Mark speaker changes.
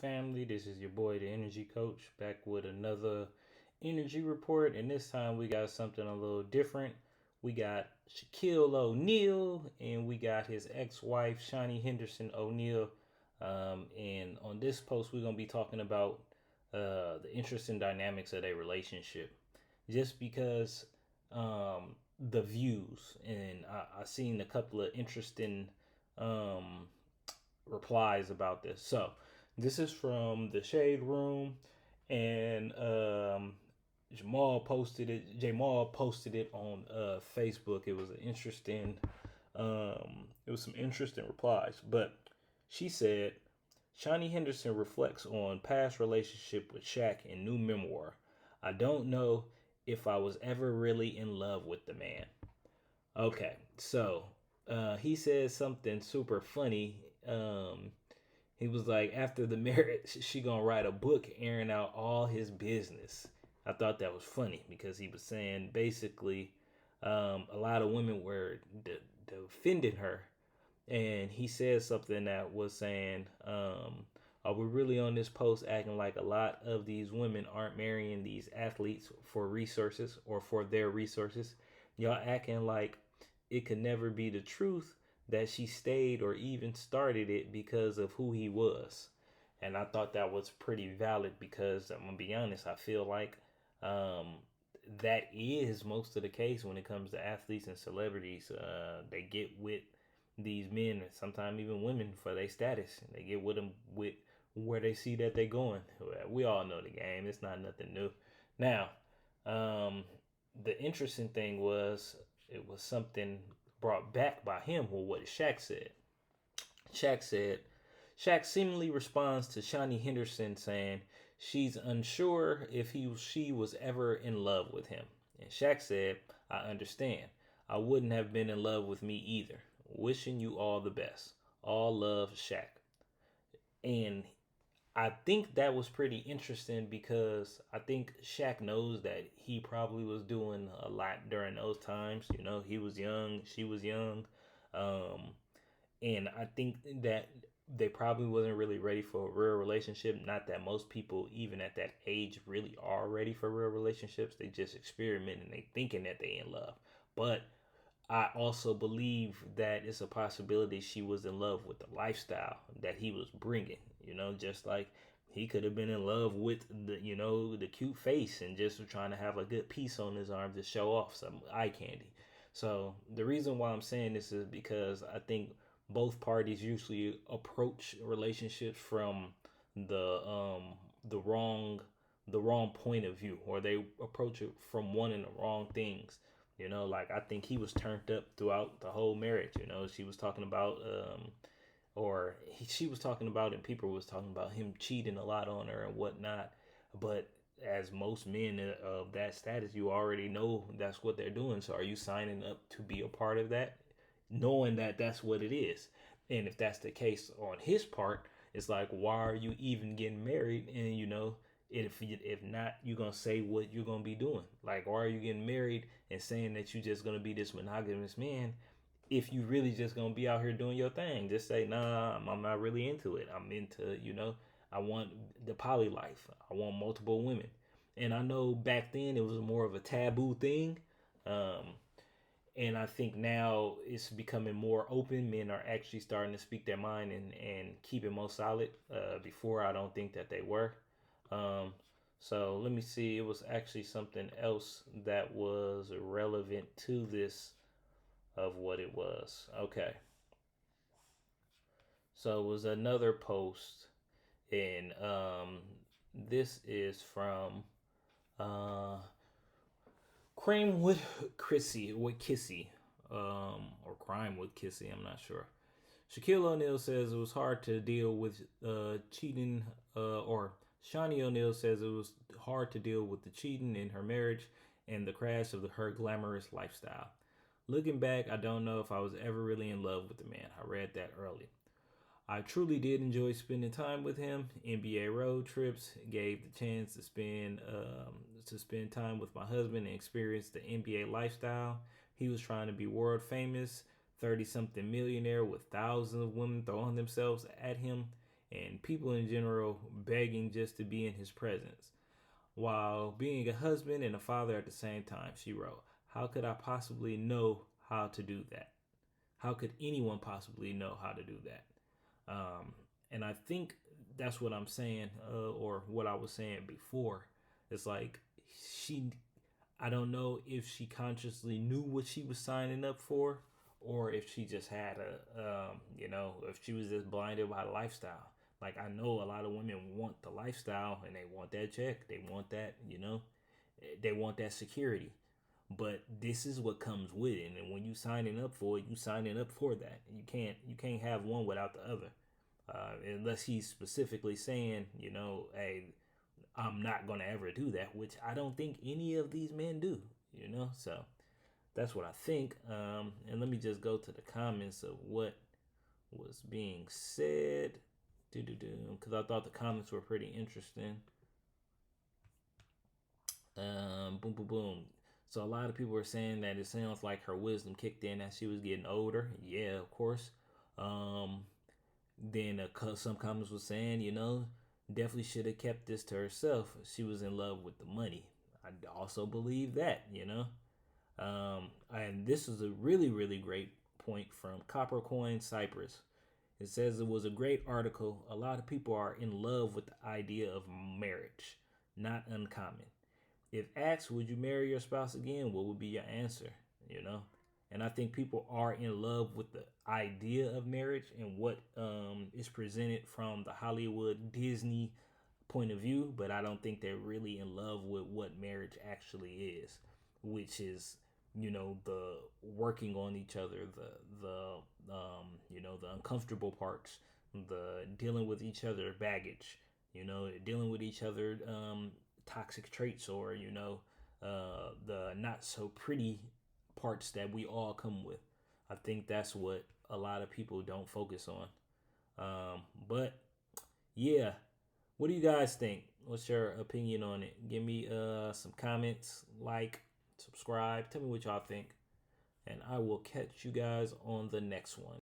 Speaker 1: family? This is your boy, the Energy Coach, back with another energy report. And this time we got something a little different. We got Shaquille O'Neal and we got his ex wife, Shaunie Henderson O'Neal. And on this post, we're going to be talking about the interesting dynamics of their relationship. Just because the views, and I seen a couple of interesting um, replies about this. So this is from the Shade Room, and Jamal posted it on Facebook. It was an interesting. It was some interesting replies, but she said, Shaunie Henderson reflects on past relationship with Shaq in new memoir. I don't know if I was ever really in love with the man. Okay, so he says something super funny. He was like, after the marriage, she gonna write a book airing out all his business. I thought that was funny because he was saying basically a lot of women were defending her, and he said something that was saying, "Are we really on this post acting like a lot of these women aren't marrying these athletes for resources or for their resources? Y'all acting like it could never be the truth that she stayed or even started it because of who he was." And I thought that was pretty valid because I'm gonna be honest, I feel like um, that is most of the case when it comes to athletes and celebrities. They get with these men, and sometimes even women, for their status. They get with them with where they see that they're going. We all know the game. It's not nothing new. Now, um, the interesting thing was it was something brought back by him or what Shaq said. Shaq said, Shaq seemingly responds to Shaunie Henderson saying she's unsure if she was ever in love with him. And Shaq said, I understand. I wouldn't have been in love with me either. Wishing you all the best. All love, Shaq. And I think that was pretty interesting because I think Shaq knows that he probably was doing a lot during those times. You know, he was young, she was young. Um, and I think that they probably wasn't really ready for a real relationship. Not that most people, even at that age, really are ready for real relationships. They just experiment and they thinking that they in love. But I also believe that it's a possibility she was in love with the lifestyle that he was bringing. You know, just like he could have been in love with the cute face and just trying to have a good piece on his arm to show off some eye candy. So the reason why I'm saying this is because I think both parties usually approach relationships from the the wrong the wrong point of view, or they approach it from wanting the wrong things. You know, like I think he was turned up throughout the whole marriage. You know, she was talking about she was talking about, and people was talking about him cheating a lot on her and whatnot. But as most men of that status, you already know that's what they're doing. So are you signing up to be a part of that, knowing that that's what it is? And if that's the case on his part, it's like, why are you even getting married? And if not, you're gonna say what you're gonna be doing. Like, why are you getting married and saying that you're just gonna be this monogamous man if you really just gonna be out here doing your thing? Just say, nah, I'm not really into it. I'm into, I want the poly life. I want multiple women. And I know back then it was more of a taboo thing. Um, and I think now it's becoming more open. Men are actually starting to speak their mind and keep it more solid. Before, I don't think that they were. Um, so let me see. It was actually something else that was relevant to this of what it was. Okay. So it was another post, and this is from uh, Cream with Kissy, or Crime with Kissy. I'm not sure. Shaquille O'Neal says it was hard to deal with cheating, or Shaunie O'Neal says it was hard to deal with the cheating in her marriage and the crash of her glamorous lifestyle. Looking back, I don't know if I was ever really in love with the man. I read that early. I truly did enjoy spending time with him. NBA road trips gave the chance to spend time with my husband and experience the NBA lifestyle. He was trying to be world famous, 30 something millionaire with thousands of women throwing themselves at him. and people in general begging just to be in his presence, while being a husband and a father at the same time. She wrote, "How could I possibly know how to do that? How could anyone possibly know how to do that?" Um, and I think that's what I'm saying, or what I was saying before. It's like she, I don't know if she consciously knew what she was signing up for, or if she just had if she was just blinded by lifestyle. Like, I know a lot of women want the lifestyle and they want that check, they want that, they want that security. But this is what comes with it, and when you signing up for it, you signing up for that. You can't have one without the other, unless he's specifically saying, hey, I'm not gonna ever do that, which I don't think any of these men do. So that's what I think. And let me just go to the comments of what was being said, because I thought the comments were pretty interesting. Boom, boom, boom. So a lot of people were saying that it sounds like her wisdom kicked in as she was getting older. Yeah, of course. Um, then some comments were saying, definitely should have kept this to herself. She was in love with the money. I also believe that. And this is a really, really great point from Coppercoin Cyprus. It says it was a great article. A lot of people are in love with the idea of marriage. Not uncommon. If asked, would you marry your spouse again? What would be your answer? You know? And I think people are in love with the idea of marriage and what is presented from the Hollywood Disney point of view, but I don't think they're really in love with what marriage actually is, which is, the working on each other, the uncomfortable parts, the dealing with each other baggage, dealing with each other toxic traits, or the not so pretty parts that we all come with. I think that's what a lot of people don't focus on. But yeah, what do you guys think? What's your opinion on it? Give me some comments, like, subscribe. Tell me what y'all think, and I will catch you guys on the next one.